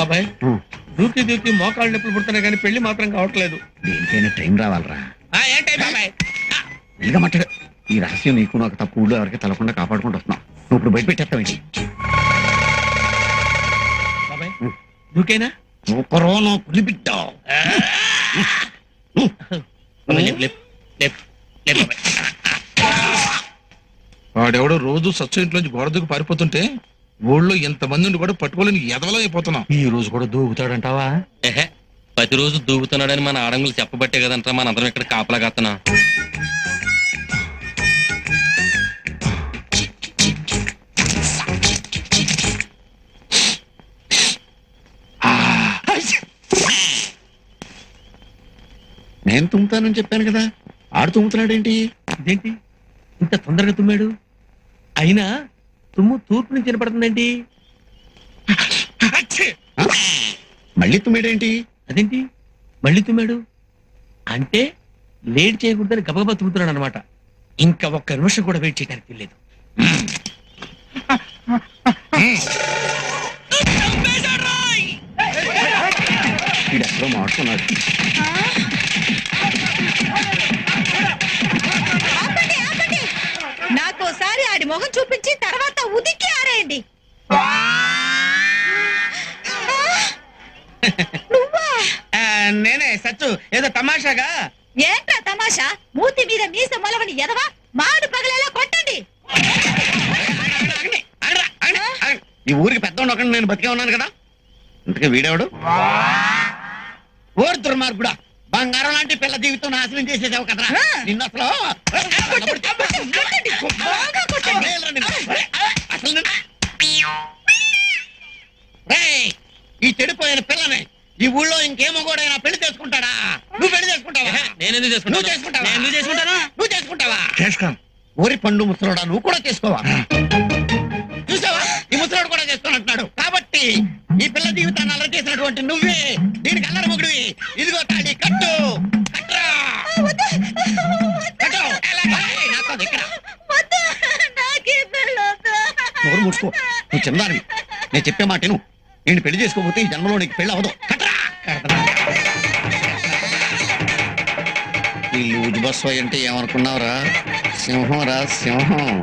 బాబాయ్ దూకి దూకి మోకాళ్ళు నొప్పులు పుడుతున్నాయి కానీ పెళ్లి మాత్రం కావట్లేదు. దేనికైనా టైం రావాలరా. ఏంటి బాబాయ్? ఇదిగా మాట్లాడు. ఈ రహస్యం నీకు నాకు తప్ప ఊళ్ళో ఎవరికి తెలకుండా కాపాడుకుంటూ వస్తున్నాం. నువ్వు ఇప్పుడు బయట పెట్టేస్తావేంటి? బాబాయ్ దూకేనా? సూపరో నా పులి బిడ్డ. వాడెవడో రోజు సచ్చు ఇంట్లోంచి గోడ దూకి పారిపోతుంటే ఊళ్ళో ఎంతమంది ఉండి కూడా పట్టుకోలేని ఎదవలో అయిపోతున్నాం. ఈ రోజు కూడా దూకుతాడంటావా? ప్రతిరోజు దూకుతున్నాడని మన ఆడంగులు చెప్పబట్టే కదంటా మన అందరం ఇక్కడ కాపలా కాస్తున్నాం. నేను తుమ్ముతానని చెప్పాను కదా, ఆడు తుమ్ముతున్నాడేంటి? ఇదేంటి ఇంత తొందరగా తుమ్మాడు? అయినా తుమ్ము తూర్పు నుంచి వినపడుతుందేంటి? మళ్ళీ తుమ్మాడేంటి? అదేంటి మళ్ళీ తుమ్మాడు? అంటే లేట్ చేయకూడదని గబగబా తుమ్ముతున్నాడు అనమాట. ఇంకా ఒక్క నిమిషం కూడా వెయిట్ చేయడానికి తెలియదు. ఎక్కడో మాడుతున్నాడు. నాకోసారి ఆడి మొహం చూపించి తర్వాత ఉదికి ఆరేయండి. నువ్వా? నేనే సచ్చు. ఏదో తమాషాగా. ఏంట్రా తమాషా? మూతి మీద మీస మొలవని ఎదవా మాడు పగలేలా కొట్టండి. ఈ ఊరికి పెద్ద ఒకటి నేను బతికే ఉన్నాను కదా. ఇంతకీ వీడేవాడు? ఓర్ దుర్మార్గుడా, బంగారం లాంటి పిల్ల జీవితం నాశనం చేసేసావు కదరా. నిన్న అసలు ఈ చెడిపోయిన పిల్లని ఈ ఊళ్ళో ఇంకేమో కూడా పెళ్లి చేసుకుంటాడా? నువ్వు పెళ్లి చేసుకుంటావా? నేనెందుకు నువ్వు చేసుకుంటావా? నువ్వు చేసుకుంటావా? చేసుకోను. ఊరి పండు ముసలోడా, నువ్వు కూడా చేసుకోవా? చూసావా, ఈ ముసలోడు కూడా చేసుకోనంటున్నాడు. కాబట్టి ఈ పిల్ల జీవితాన్ని అల్లరి చేసినటువంటి నువ్వే దీనికి అల్లరి మొగుడివి. ఇదిగో తాడి కట్టు. కట్టురా. కట్టు. నాతో ఇక్కడ నోరు మూసుకో. నువ్వు చిన్నదానివి, నేను చెప్పే మాట నువ్వు. నేను పెళ్లి చేసుకోకపోతే ఈ జన్మలో నీకు పెళ్లి అవ్వదు. కట్టరా. ఈ లూజు బస్ అంటే ఏమనుకున్నావురా? సింహం రా సింహం.